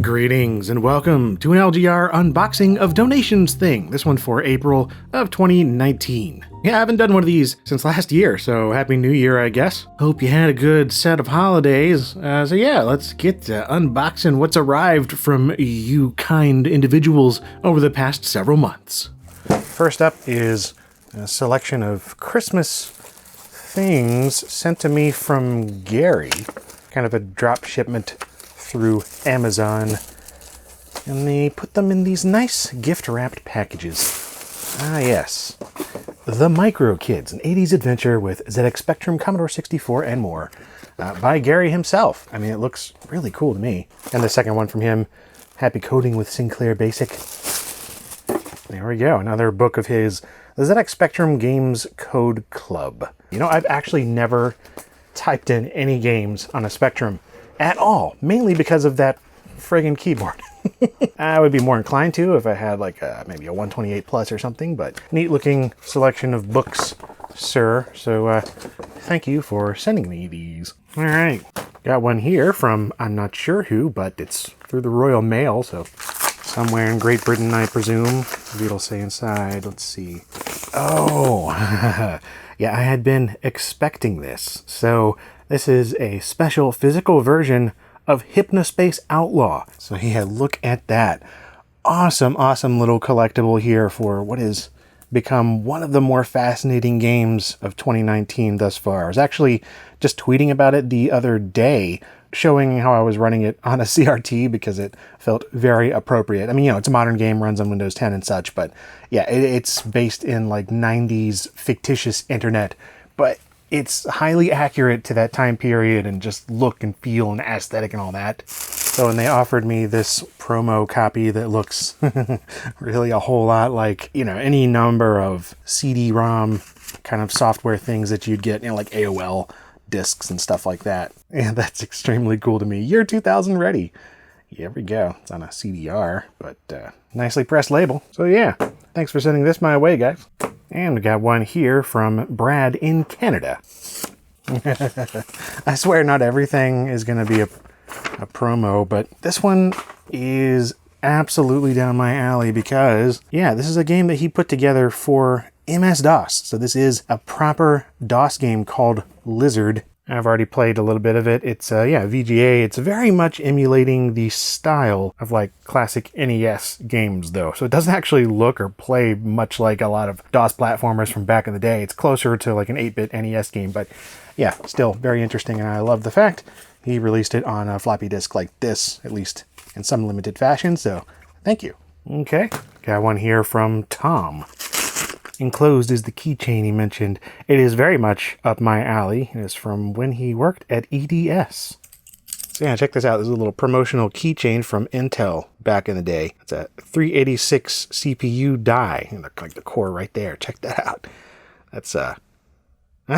Greetings and welcome to an LGR unboxing of Donations Thing, this one for April of 2019. Yeah, I haven't done one of these since last year, so Happy New Year, I guess. Hope you had a good set of holidays. So yeah, let's get to unboxing what's arrived from you kind individuals over the past several months. First up is a selection of Christmas things sent to me from Gary, kind of a drop shipment through Amazon, and they put them in these nice gift-wrapped packages. Ah yes, The Micro Kids, an 80s adventure with ZX Spectrum, Commodore 64, and more, by Gary himself. I mean, it looks really cool to me. And the second one from him, Happy Coding with Sinclair Basic. There we go, another book of his, the ZX Spectrum Games Code Club. You know, I've actually never typed in any games on a Spectrum at all, mainly because of that friggin' keyboard. I would be more inclined to if I had like maybe a 128 plus or something, but neat looking selection of books, sir. So thank you for sending me these. All right, got one here from I'm not sure who, but it's through the Royal Mail, so somewhere in Great Britain, I presume. Maybe it'll say inside. Let's see. Oh, yeah, I had been expecting this. So this is a special physical version of Hypnospace Outlaw. So yeah, look at that. Awesome, awesome little collectible here for what has become one of the more fascinating games of 2019 thus far. I was actually just tweeting about it the other day, showing how I was running it on a CRT because it felt very appropriate. I mean, you know, it's a modern game, runs on Windows 10 and such, but yeah, it's based in like 90s fictitious internet, but it's highly accurate to that time period and just look and feel and aesthetic and all that. So when they offered me this promo copy that looks really a whole lot like, you know, any number of CD-ROM kind of software things that you'd get, you know, like AOL discs and stuff like that. And that's extremely cool to me. Year 2000 ready. Here we go. It's on a CDR, but nicely pressed label. So yeah, thanks for sending this my way, guys. And we got one here from Brad in Canada. I swear not everything is going to be a promo, but this one is absolutely down my alley because, yeah, this is a game that he put together for MS-DOS. So this is a proper DOS game called Lizard. I've already played a little bit of it. It's, yeah, VGA. It's very much emulating the style of, like, classic NES games, though. So it doesn't actually look or play much like a lot of DOS platformers from back in the day. It's closer to, like, an 8-bit NES game, but, yeah, still very interesting, and I love the fact he released it on a floppy disk like this, at least in some limited fashion, so thank you. Okay, got one here from Tom. Enclosed is the keychain he mentioned. It is very much up my alley. It is from when he worked at EDS. So yeah, check this out. This is a little promotional keychain from Intel back in the day. It's a 386 CPU die. And like the core right there. Check that out. That's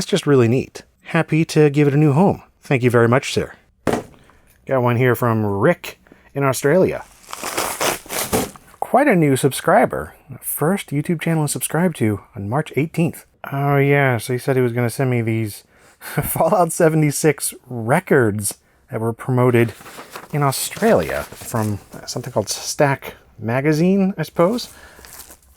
just really neat. Happy to give it a new home. Thank you very much, sir. Got one here from Rick in Australia. Quite a new subscriber. First YouTube channel to subscribe to on March 18th. Oh yeah, so he said he was going to send me these Fallout 76 records that were promoted in Australia from something called Stack Magazine, I suppose.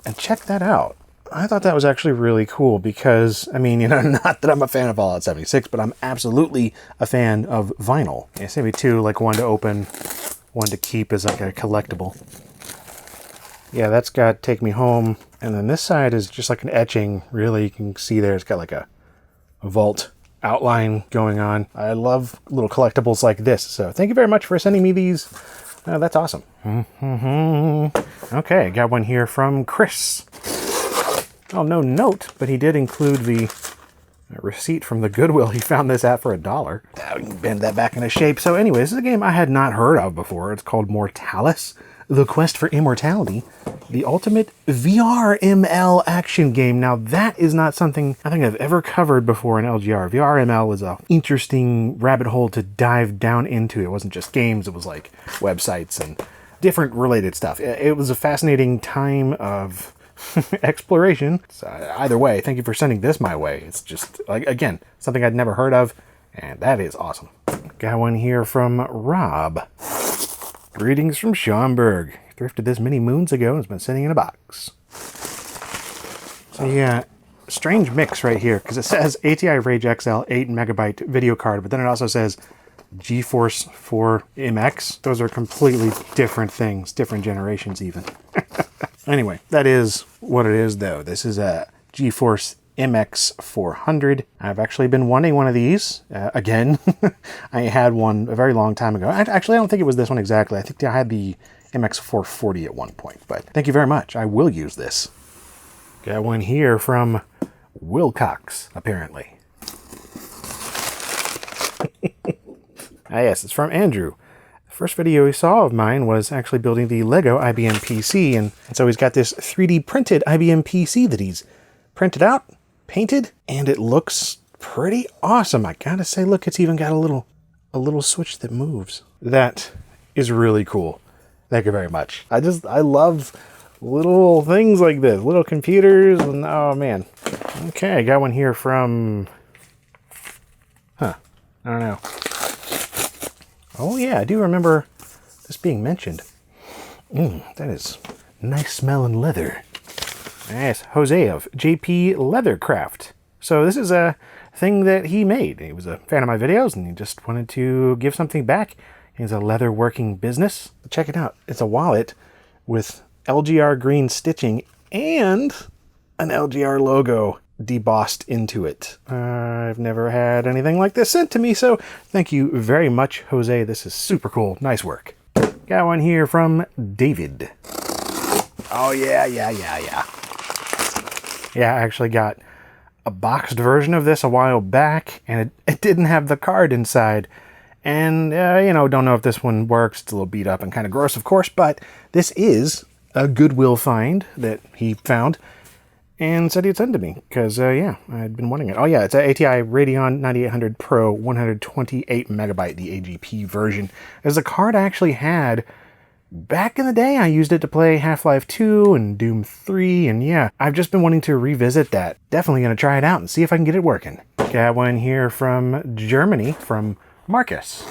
And check that out. I thought that was actually really cool because, I mean, you know, not that I'm a fan of Fallout 76, but I'm absolutely a fan of vinyl. Yeah, sent me two, like one to open, one to keep as like a collectible. Yeah, that's got Take Me Home. And then this side is just like an etching. Really, you can see there, it's got like a vault outline going on. I love little collectibles like this. So thank you very much for sending me these. That's awesome. Okay, got one here from Chris. Oh, no note, but he did include the receipt from the Goodwill he found this at for $1. We can bend that back into shape. So anyway, this is a game I had not heard of before. It's called Mortalis. The Quest for Immortality, the ultimate VRML action game. Now that is not something I think I've ever covered before in LGR. VRML is an interesting rabbit hole to dive down into. It wasn't just games, it was like websites and different related stuff. It was a fascinating time of exploration. So either way, thank you for sending this my way. It's just, like, again, something I'd never heard of, and that is awesome. Got one here from Rob. Greetings from Schaumburg. Thrifted this many moons ago and it's been sitting in a box. So yeah, strange mix right here because it says ATI Rage XL 8 megabyte video card, but then it also says GeForce 4 MX. Those are completely different things, different generations even. Anyway, that is what it is though. This is a GeForce MX 400. I've actually been wanting one of these again. I had one a very long time ago. Actually, I don't think it was this one exactly. I think I had the MX 440 at one point, but thank you very much. I will use this. Got one here from Wilcox, apparently. Yes, it's from Andrew. The first video he saw of mine was actually building the Lego IBM PC, and so he's got this 3D printed IBM PC that he's printed out, painted, and it looks pretty awesome. I gotta say, look, it's even got a little switch that moves. That is really cool. Thank you very much. I love little things like this, little computers, and oh man. Okay, I got one here from, I don't know. Oh yeah, I do remember this being mentioned. That is nice smelling leather. Yes, Jose of JP Leathercraft. So this is a thing that he made. He was a fan of my videos and he just wanted to give something back. He's a leather working business. Check it out. It's a wallet with LGR green stitching and an LGR logo debossed into it. I've never had anything like this sent to me, so thank you very much, Jose. This is super cool. Nice work. Got one here from David. Oh yeah. Yeah, I actually got a boxed version of this a while back, and it didn't have the card inside. And, don't know if this one works. It's a little beat up and kind of gross, of course, but this is a Goodwill find that he found and said he'd send to me because, I'd been wanting it. Oh, yeah, it's an ATI Radeon 9800 Pro 128 megabyte, the AGP version. As a card I actually had back in the day. I used it to play Half-Life 2 and Doom 3, and yeah, I've just been wanting to revisit that. Definitely going to try it out and see if I can get it working. Got one here from Germany, from Marcus.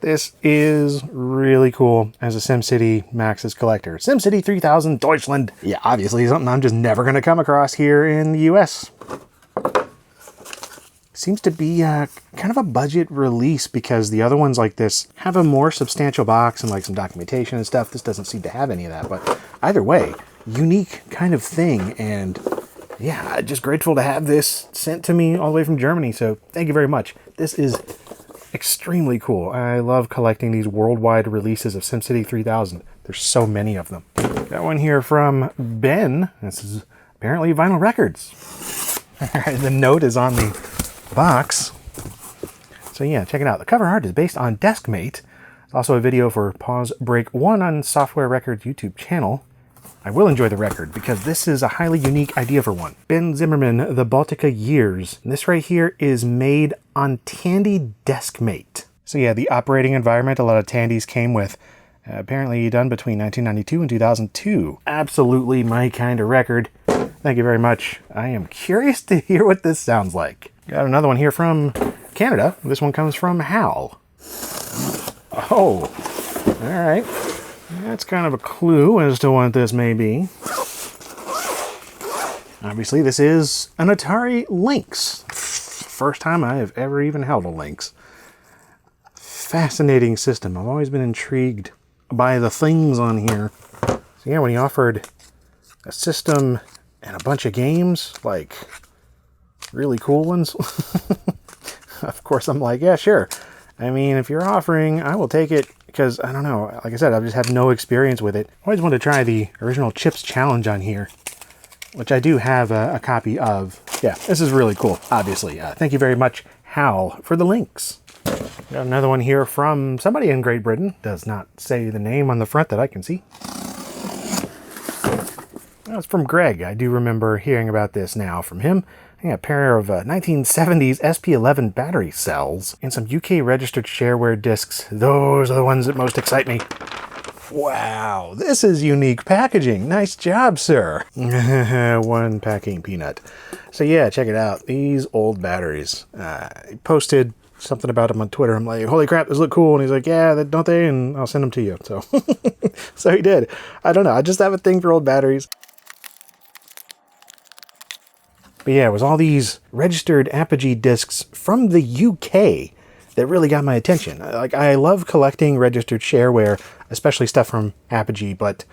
This is really cool as a SimCity Maxis collector. SimCity 3000 Deutschland. Yeah, obviously something I'm just never going to come across here in the US. Seems to be kind of a budget release because the other ones like this have a more substantial box and like some documentation and stuff. This doesn't seem to have any of that, but either way, unique kind of thing. And yeah, just grateful to have this sent to me all the way from Germany. So thank you very much. This is extremely cool. I love collecting these worldwide releases of SimCity 3000. There's so many of them. Got one here from Ben. This is apparently Vinyl Records. All right, the note is on the box. So yeah, check it out. The cover art is based on Deskmate. It's also a video for Pause Break 1 on Software Records YouTube channel. I will enjoy the record because this is a highly unique idea for one. Ben Zimmerman, The Baltica Years. And this right here is made on Tandy Deskmate. So yeah, the operating environment a lot of Tandys came with. Apparently done between 1992 and 2002. Absolutely my kind of record. Thank you very much. I am curious to hear what this sounds like. Got another one here from Canada. This one comes from Hal. Oh, all right. That's kind of a clue as to what this may be. Obviously, this is an Atari Lynx. First time I have ever even held a Lynx. Fascinating system. I've always been intrigued by the things on here. So yeah, when he offered a system and a bunch of games, like really cool ones, of course I'm like, yeah, sure. I mean, if you're offering, I will take it because, I don't know, like I said, I just have no experience with it. I always wanted to try the original Chips Challenge on here, which I do have a copy of. Yeah, this is really cool, obviously. Thank you very much, Hal, for the links. Got another one here from somebody in Great Britain. Does not say the name on the front that I can see. That's from Greg. I do remember hearing about this now from him. I got a pair of 1970s SP11 battery cells and some UK registered shareware discs. Those are the ones that most excite me. Wow, this is unique packaging. Nice job, sir. One packing peanut. So yeah, check it out. These old batteries. Posted something about them on Twitter. I'm like, holy crap, those look cool. And he's like, yeah, don't they? And I'll send them to you. So, so he did. I don't know. I just have a thing for old batteries. But yeah, it was all these registered Apogee discs from the UK that really got my attention. Like, I love collecting registered shareware, especially stuff from Apogee, but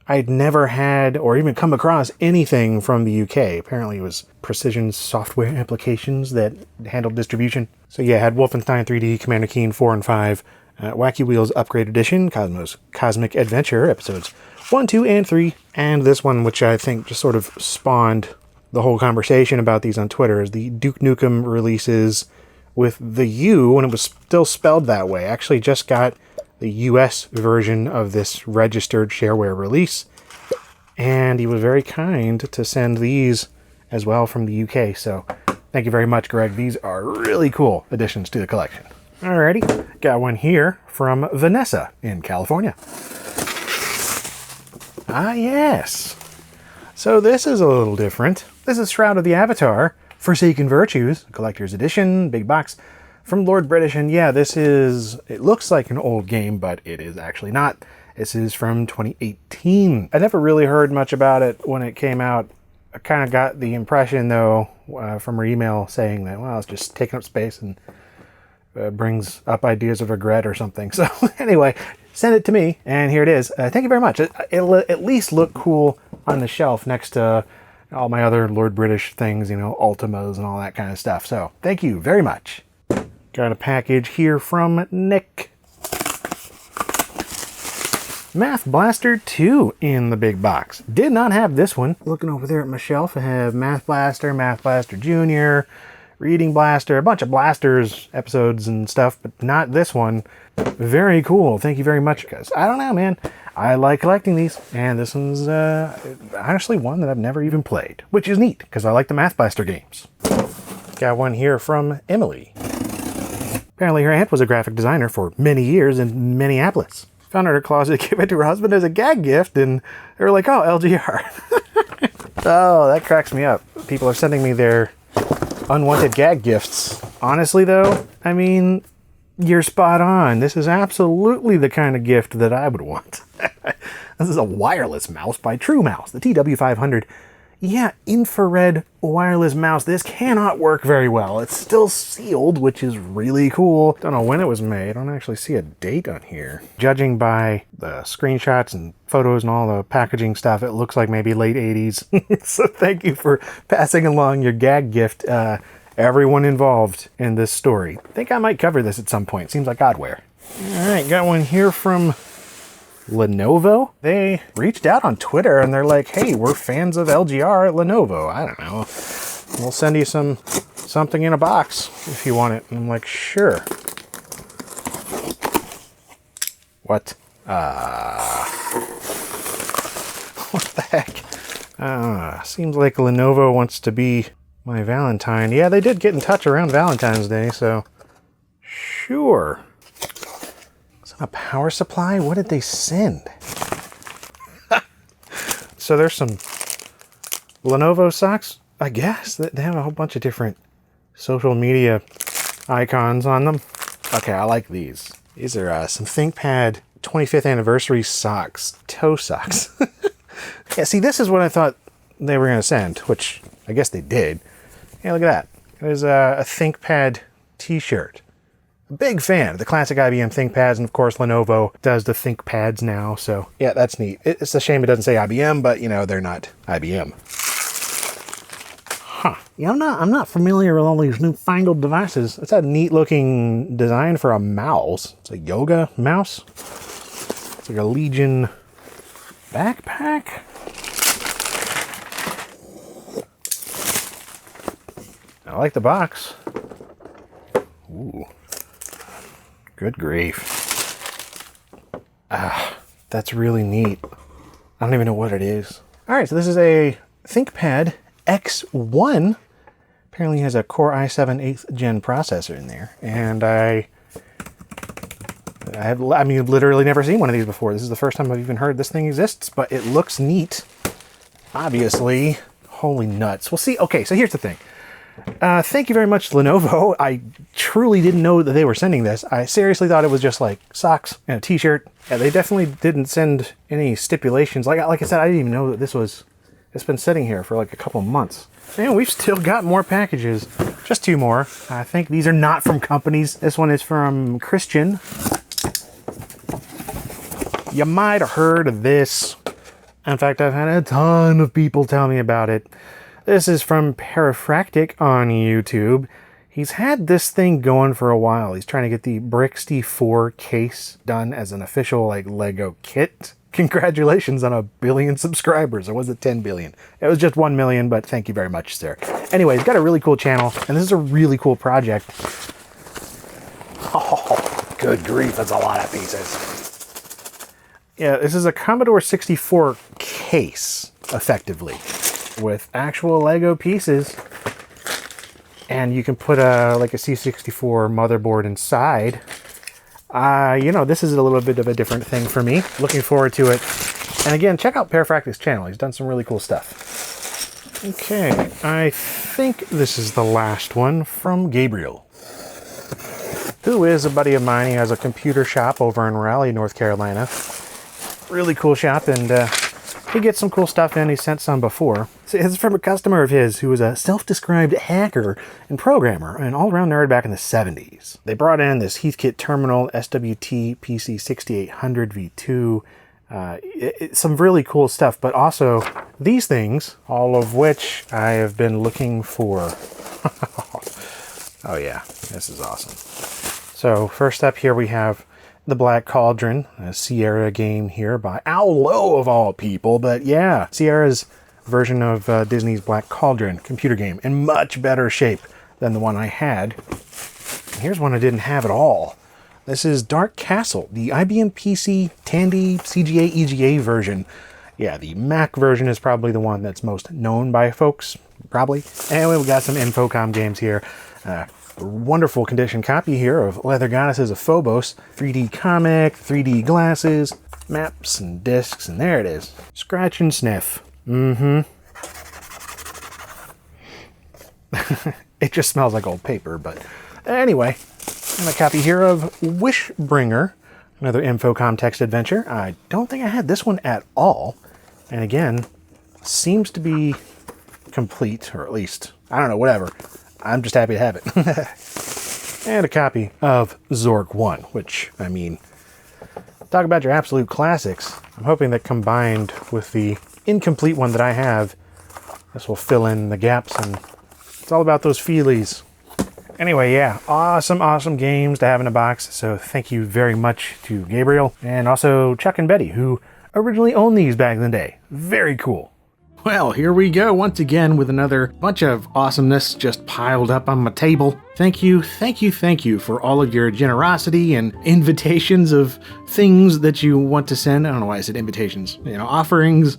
I'd never had or even come across anything from the UK. Apparently it was Precision Software Applications that handled distribution. So yeah, I had Wolfenstein 3D, Commander Keen 4 and 5, Wacky Wheels Upgrade Edition, Cosmos Cosmic Adventure, episodes 1, 2, and 3, and this one, which I think just sort of spawned the whole conversation about these on Twitter, is the Duke Nukem releases with the U when it was still spelled that way. I actually just got the US version of this registered shareware release, and he was very kind to send these as well from the UK. So thank you very much, Greg. These are really cool additions to the collection. Alrighty, got one here from Vanessa in California. Ah, yes. So this is a little different. This is Shroud of the Avatar, Forsaken Virtues, Collector's Edition, big box, from Lord British. And yeah, it looks like an old game, but it is actually not. This is from 2018. I never really heard much about it when it came out. I kind of got the impression, though, from her email saying that, well, it's just taking up space and brings up ideas of regret or something. So anyway, send it to me, and here it is. Thank you very much. It'll at least look cool on the shelf next to all my other Lord British things, you know, Ultimas and all that kind of stuff. So thank you very much. Got a package here from Nick. Math Blaster 2 in the big box. Did not have this one. Looking over there at my shelf, I have Math Blaster Jr., Reading Blaster, a bunch of Blasters episodes and stuff, but not this one. Very cool. Thank you very much, because I don't know, man. I like collecting these, and this one's honestly one that I've never even played, which is neat, because I like the Math Blaster games. Got one here from Emily. Apparently her aunt was a graphic designer for many years in Minneapolis. Found her in her closet, gave it to her husband as a gag gift, and they were like, oh, LGR. Oh, that cracks me up. People are sending me their unwanted gag gifts. Honestly, though, I mean, you're spot on. This is absolutely the kind of gift that I would want. This is a wireless mouse by True Mouse, the TW500. Yeah, infrared wireless mouse. This cannot work very well. It's still sealed, which is really cool. Don't know when it was made. I don't actually see a date on here. Judging by the screenshots and photos and all the packaging stuff, it looks like maybe late 80s. So thank you for passing along your gag gift, everyone involved in this story. I think I might cover this at some point. Seems like Godware. All right, got one here from Lenovo. They reached out on Twitter and they're like, hey, we're fans of LGR at Lenovo. I don't know. We'll send you something in a box if you want it. And I'm like, sure. What? What the heck? Seems like Lenovo wants to be my Valentine. Yeah, they did get in touch around Valentine's Day, so sure. A power supply? What did they send? So there's some Lenovo socks, I guess. They have a whole bunch of different social media icons on them. Okay, I like these. These are some ThinkPad 25th anniversary socks. Toe socks. Yeah, see, this is what I thought they were going to send, which I guess they did. Yeah, look at that. There's a ThinkPad t-shirt. Big fan of the classic IBM ThinkPads, and of course Lenovo does the ThinkPads now, so yeah, that's neat. It's a shame it doesn't say IBM, but you know, they're not IBM. Huh. Yeah, I'm not familiar with all these newfangled devices. It's a neat looking design for a mouse. It's a yoga mouse. It's like a Legion backpack. I like the box. Ooh. Good grief. That's really neat. I don't even know what it is. All right, so this is a ThinkPad X1. Apparently has a Core i7 8th gen processor in there. And I mean, literally never seen one of these before. This is the first time I've even heard this thing exists, but it looks neat. Obviously. Holy nuts. We'll see. Okay, so here's the thing. Thank you very much, Lenovo. I truly didn't know that they were sending this. I seriously thought it was just like socks and a t-shirt. Yeah, they definitely didn't send any stipulations. Like I said, I didn't even know that it's been sitting here for like a couple months. And we've still got more packages. Just 2 more. I think these are not from companies. This one is from Christian. You might have heard of this. In fact, I've had a ton of people tell me about it. This is from Parafractic on YouTube. He's had this thing going for a while. He's trying to get the Brixty 4 case done as an official like Lego kit. Congratulations on 1 billion subscribers. Or was it 10 billion? It was just 1 million, but thank you very much, sir. Anyway, he's got a really cool channel, and this is a really cool project. Oh, good grief, that's a lot of pieces. Yeah, this is a Commodore 64 case, effectively, with actual Lego pieces. And you can put like a C64 motherboard inside. You know, this is a little bit of a different thing for me. Looking forward to it. And again, check out Parafractic's channel. He's done some really cool stuff. Okay, I think this is the last one from Gabriel, who is a buddy of mine. He has a computer shop over in Raleigh, North Carolina. Really cool shop, and he gets some cool stuff in. He sent some before. So it's from a customer of his who was a self-described hacker and programmer and all-around nerd back in the 70s. They brought in this Heathkit Terminal SWT PC6800 V2. Some really cool stuff, but also these things, all of which I have been looking for. Oh yeah, this is awesome. So first up here we have The Black Cauldron, a Sierra game here by Al Lowe of all people. But yeah, Sierra's version of Disney's Black Cauldron computer game in much better shape than the one I had. And here's one I didn't have at all. This is Dark Castle, the IBM PC Tandy CGA EGA version. Yeah, the Mac version is probably the one that's most known by folks, probably. Anyway, we got some Infocom games here. Wonderful condition copy here of Leather Goddesses of Phobos, 3D comic, 3D glasses, maps and discs, and there it is. Scratch and sniff. It just smells like old paper, but anyway. And a copy here of Wishbringer, another Infocom text adventure. I don't think I had this one at all. And again, seems to be complete, or at least, I don't know, whatever. I'm just happy to have it. And a copy of Zork 1, which, I mean, talk about your absolute classics. I'm hoping that combined with the incomplete one that I have, this will fill in the gaps, and it's all about those feelies. Anyway, yeah, awesome games to have in a box, so thank you very much to Gabriel, and also Chuck and Betty, who originally owned these back in the day. Very cool. Well, here we go once again with another bunch of awesomeness just piled up on my table. Thank you for all of your generosity and invitations of things that you want to send. I don't know why I said invitations, offerings,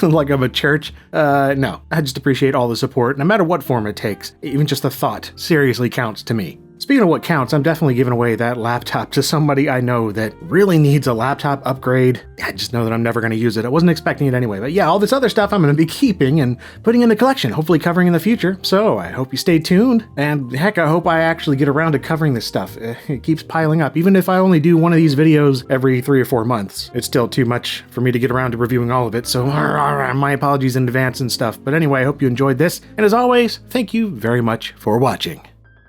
like I'm a church. No, I just appreciate all the support, no matter what form it takes. Even just the thought seriously counts to me. Speaking of what counts, I'm definitely giving away that laptop to somebody I know that really needs a laptop upgrade. I just know that I'm never going to use it. I wasn't expecting it anyway. But yeah, all this other stuff I'm going to be keeping and putting in the collection, hopefully covering in the future. So I hope you stay tuned. And heck, I hope I actually get around to covering this stuff. It keeps piling up. Even if I only do one of these videos every 3 or 4 months, it's still too much for me to get around to reviewing all of it. So my apologies in advance and stuff. But anyway, I hope you enjoyed this. And as always, thank you very much for watching.